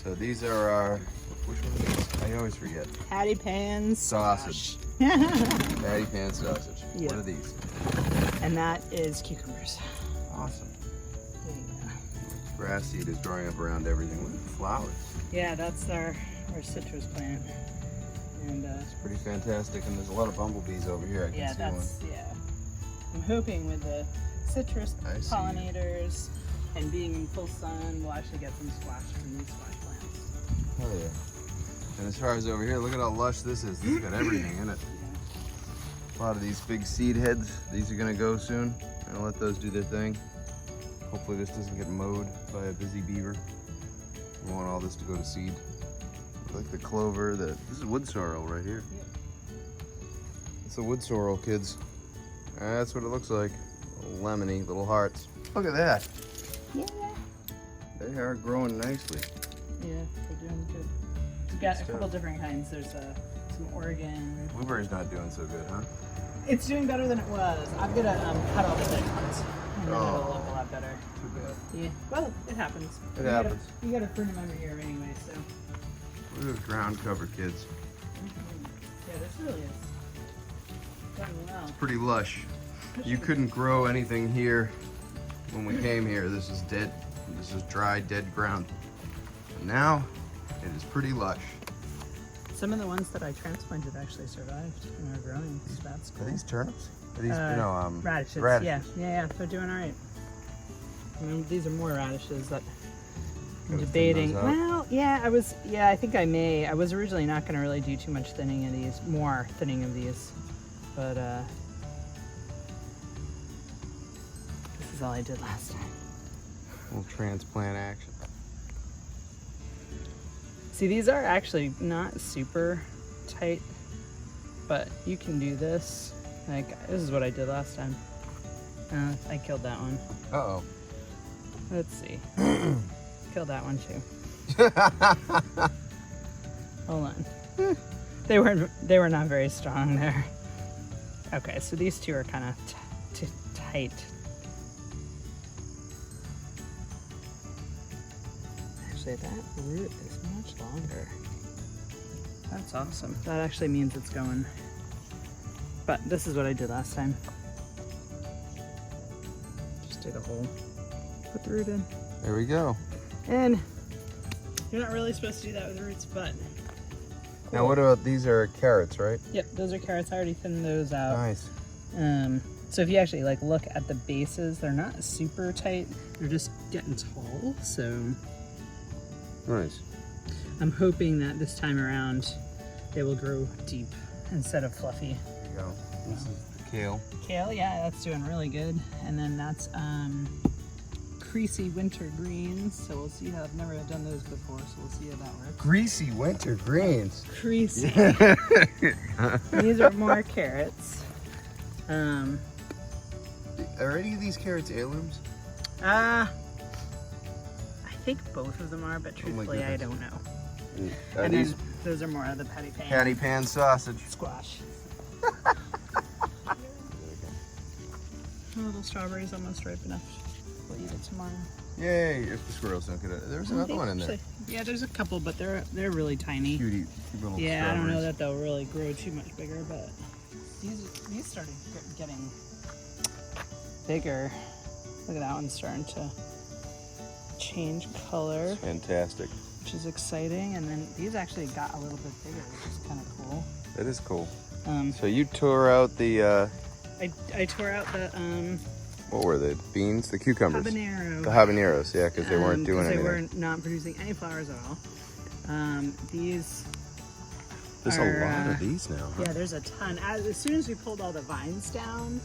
So these are our, which one are these? I always forget. Patty pan Sausage. Patty pan sausage. Yeah. What are these? And that is cucumbers. Awesome. There you go. Grass seed is growing up around everything. Look at the flowers. Yeah, that's our citrus plant. And It's pretty fantastic. And there's a lot of bumblebees over here. I can yeah, see one. that's, yeah. I'm hoping with the citrus I see. pollinators and being in full sun, we'll actually get some squash from these squash plants. Oh yeah. And as far as over here, look at how lush this is. This has got everything in it. Yeah. A lot of these big seed heads. These are gonna go soon. I'm gonna let those do their thing. Hopefully this doesn't get mowed by a busy beaver. We want all this to go to seed. I like the clover. This is wood sorrel right here. It's a wood sorrel, kids. That's what it looks like. Little lemony, little hearts. Look at that. Yeah. They are growing nicely. Yeah, they're doing good. We've got a couple different kinds. There's some Oregon. Blueberry's not doing so good, huh? It's doing better than it was. I'm gonna cut all the dead ones, and then it'll look a lot better. Too bad. Yeah. Well, it happens. It happens. You gotta prune them every year anyway, so. Look at this ground cover, kids. Yeah, this really is done well. Pretty lush. You couldn't grow anything here when we came here. This is dead. This is dry, dead ground. And now it is pretty lush. Some of the ones that I transplanted actually survived and are growing, so that's cool. Are these turnips? Are these radishes. radishes? Yeah, they're doing all right. I mean, these are more radishes that I'm Gotta thin debating. those out. Well, I think I may. I was originally not going to really do too much thinning of these, more thinning of these, but this is all I did last time. Little transplant action. See, these are actually not super tight, but you can do this. Like, this is what I did last time. I killed that one. Uh-oh. Let's see. Killed that one too. Hold on. They were not very strong there. Okay, so these two are kind of tight. Actually, that root is much longer. That's awesome. That actually means it's going. But this is what I did last time. Just dig a hole. Put the root in. There we go. And you're not really supposed to do that with roots, but cool. Now what about, these are carrots, right? Yep, those are carrots. I already thinned those out. Nice. So if you actually like look at the bases, they're not super tight. They're just getting tall. So Nice. I'm hoping that this time around they will grow deep instead of fluffy. There you go. This is the kale. Kale, yeah, that's doing really good. And then that's creasy winter greens. So we'll see how, I've never done those before, so we'll see how that works. Greasy winter greens. Creasy. These are more carrots. Are any of these carrots heirlooms? I think both of them are, but my truthfully, I goodness. don't know. Are And these then those are more of the patty pan. patty pan sausage? Squash. Oh, the strawberry's almost ripe enough. We'll eat it tomorrow. Yay! If the squirrels don't get it. There's another one in there. Yeah, there's a couple, but they're really tiny. Cute little Yeah, I don't know strawberries. that they'll really grow too much bigger, but these started getting bigger. Look at that one starting to change color, Fantastic. which is exciting. And then these actually got a little bit bigger, which is kind of cool. That is cool. Um, So you tore out the, I tore out the what were they? Beans? The cucumbers? habanero. The habaneros, yeah, because they weren't doing 'cause anything. They were not producing any flowers at all. These. There's are, a lot of these now. Huh? Yeah, there's a ton. As soon as we pulled all the vines down,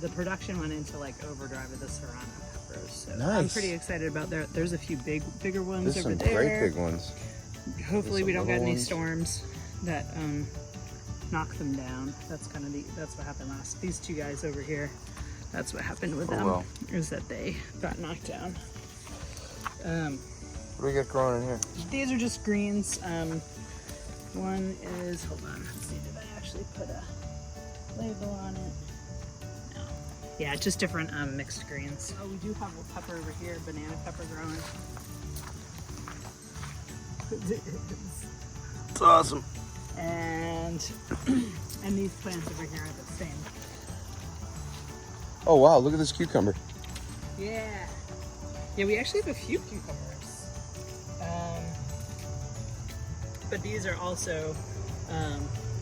the production went into like overdrive with the serrano peppers. So I'm Nice. pretty excited about there. There's a few bigger ones There's over some there. great big ones. Hopefully There's we some don't get little any ones. storms that knock them down. That's kind of that's what happened last. These two guys over here. That's what happened with them. well. Is that they got knocked down. What do we got growing in here? These are just greens. One is, hold on, let's see, did I actually put a label on it? No. Yeah, just different mixed greens. Oh, we do have a pepper over here, banana pepper growing. That's cool. This is a It's awesome. And these plants over here are the same. Oh wow, look at this cucumber. Yeah. Yeah, we actually have a few cucumbers. But these are also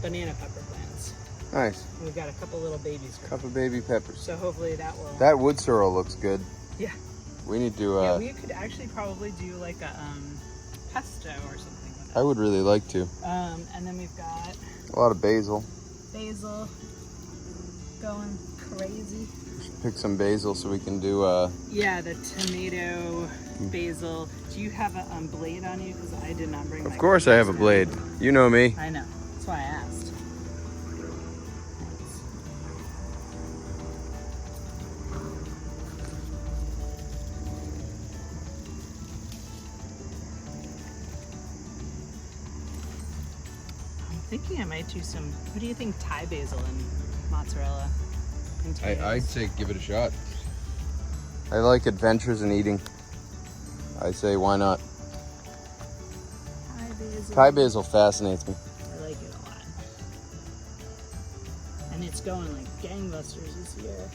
banana pepper plants. Nice. And we've got a couple little babies. Couple baby peppers. So hopefully that will. That wood sorrel looks good. Yeah. We need to. Yeah, we could actually probably do like a pesto or something with it. I would really like to. And then we've got A lot of basil. basil going crazy. Pick some basil so we can do. Yeah, the tomato, basil. Do you have a blade on you? Because I did not bring my Of course, I have a blade. You know me. I know. That's why I asked. I'm thinking I might do some. What do you think? Thai basil and mozzarella. And tomatoes? I'd say give it a shot. I like adventures in eating. I say why not? Thai basil. Thai basil fascinates me. I like it a lot. And it's going like gangbusters this year.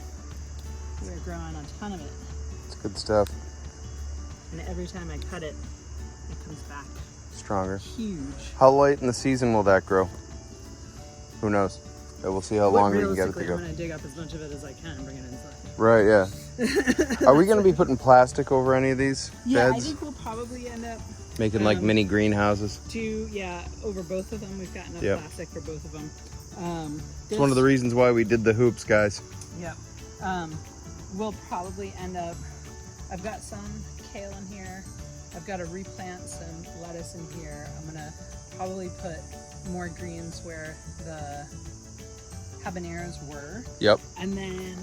We're growing a ton of it. It's good stuff. And every time I cut it, it comes back Stronger. huge. How late in the season will that grow? Who knows? But we'll see how long we can get it to Realistically, go. I'm gonna dig up as much of it as I can and bring it inside. Right, yeah. Are we going to be putting plastic over any of these Yeah, I beds? think we'll probably end up Making mini greenhouses? over both of them. We've got enough Yep. plastic for both of them. It's one of the reasons why we did the hoops, guys. Yep. We'll probably end up. I've got some kale in here. I've got to replant some lettuce in here. I'm gonna probably put more greens where the habaneros were. Yep. And then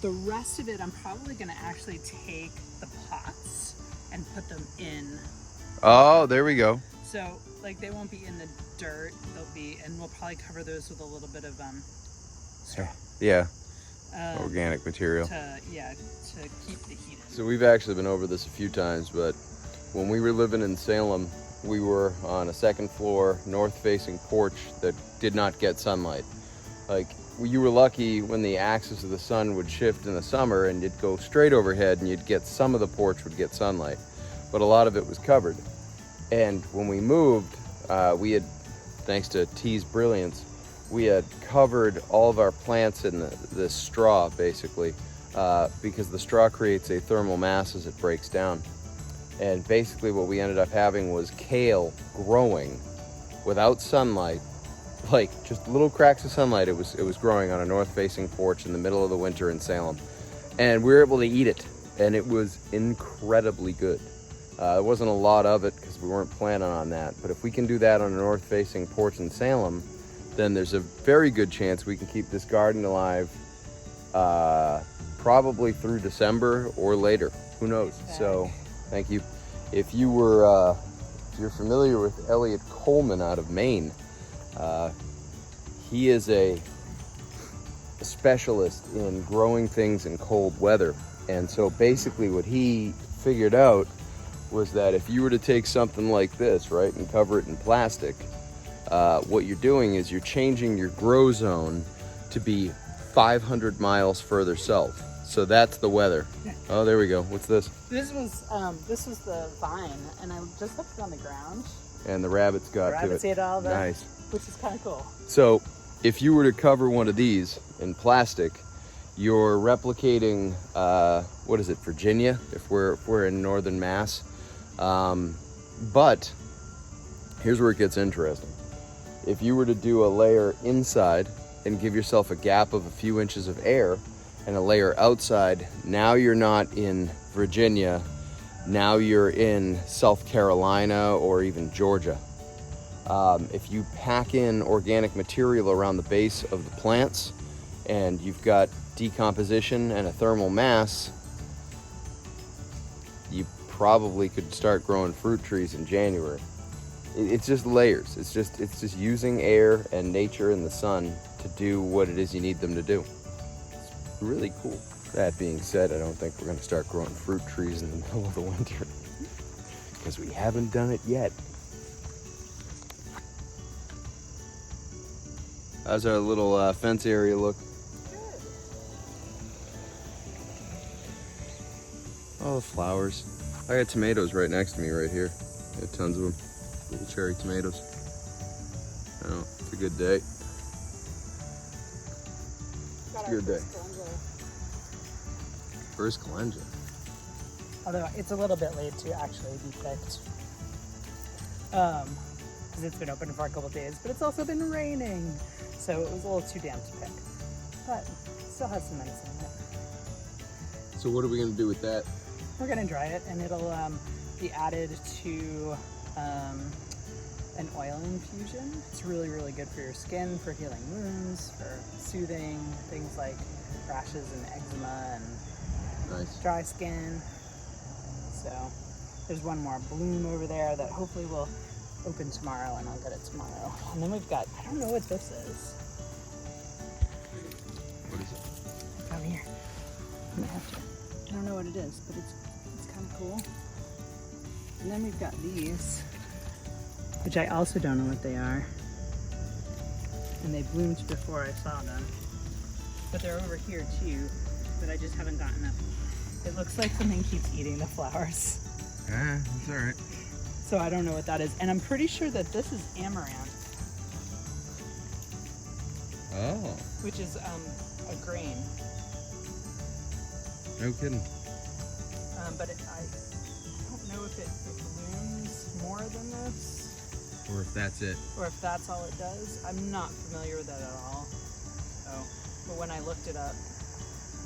the rest of it, I'm probably gonna actually take the pots and put them in. Oh, there we go. So like they won't be in the dirt. They'll be, and we'll probably cover those with a little bit of straw. Yeah, Um, organic material. to keep the heat in. So we've actually been over this a few times, but when we were living in Salem, we were on a second floor, north-facing porch that did not get sunlight. Like, you were lucky when the axis of the sun would shift in the summer and you'd go straight overhead and you'd get some of the porch would get sunlight, but a lot of it was covered. And when we moved, we had, thanks to T's brilliance, we had covered all of our plants in the straw, basically, because the straw creates a thermal mass as it breaks down. And basically what we ended up having was kale growing without sunlight, like just little cracks of sunlight. It was growing on a north-facing porch in the middle of the winter in Salem. And we were able to eat it, and it was incredibly good. There wasn't a lot of it because we weren't planning on that, but if we can do that on a north-facing porch in Salem, then there's a very good chance we can keep this garden alive probably through December or later. Who knows? So, thank you. If you're familiar with Elliot Coleman out of Maine, he is a specialist in growing things in cold weather. And so basically what he figured out was that if you were to take something like this, right, and cover it in plastic, what you're doing is you're changing your grow zone to be 500 miles further south. So that's the weather. Oh, there we go. What's this? This was the vine, and I just left it on the ground. And the rabbits got Rabbits to it. ate all the, Nice. which is kind of cool. So if you were to cover one of these in plastic, you're replicating, what is it, Virginia, if we're in northern Mass. But here's where it gets interesting. If you were to do a layer inside and give yourself a gap of a few inches of air and a layer outside, now you're not in Virginia, now you're in South Carolina or even Georgia. If you pack in organic material around the base of the plants and you've got decomposition and a thermal mass, you probably could start growing fruit trees in January. It's just layers. It's just using air and nature and the sun to do what it is you need them to do. It's really cool. That being said, I don't think we're going to start growing fruit trees in the middle of the winter because we haven't done it yet. How's our little fence area look? Oh, the flowers. I got tomatoes right next to me right here. I have tons of them. Little cherry tomatoes. Oh, it's a good day. It's a good day. First calendula. Although it's a little bit late to actually be picked. Because it's been open for a couple days, but it's also been raining. So it was a little too damp to pick. But still has some medicine in it. So what are we gonna do with that? We're gonna dry it and it'll be added to an oil infusion. It's really, really good for your skin, for healing wounds, for soothing things like rashes and eczema and Nice. dry skin. So there's one more bloom over there that hopefully will open tomorrow and I'll get it tomorrow. And then we've got, I don't know what this is. What is it? Down here. I'm gonna have to. I don't know what it is, but it's kind of cool. And then we've got these, which I also don't know what they are. And they bloomed before I saw them. But they're over here too, but I just haven't gotten up. It looks like something keeps eating the flowers. Ah, it's all right. So I don't know what that is. And I'm pretty sure that this is amaranth, Oh, which is a grain. no kidding. But I don't know if it blooms more than this, Or if that's it. or if that's all it does. I'm not familiar with that at all. So, but when I looked it up,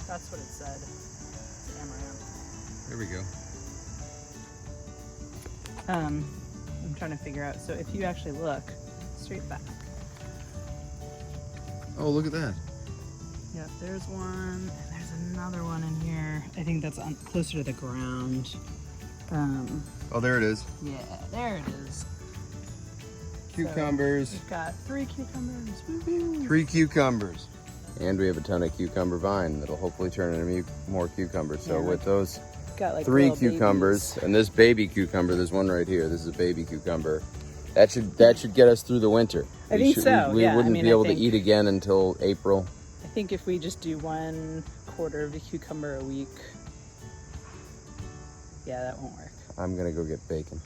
that's what it said. It's amaranth. There we go. I'm trying to figure out. So if you actually look straight back, Oh, look at that. yeah, there's one, and there's another one in here. I think that's closer to the ground. Oh, there it is. Yeah, there it is. Cucumbers. We've got 3 cucumbers. Woo-hoo. 3 cucumbers. And we have a ton of cucumber vine that'll hopefully turn into more cucumbers. So Yeah, with those Got like 3 little cucumbers babies. and this baby cucumber, there's one right here. This is a baby cucumber. That should get us through the winter. I think so, We yeah. I wouldn't mean, be I able think- to eat again until April. I think if we just do 1/4 of a cucumber a week, yeah, that won't work. I'm gonna go get bacon.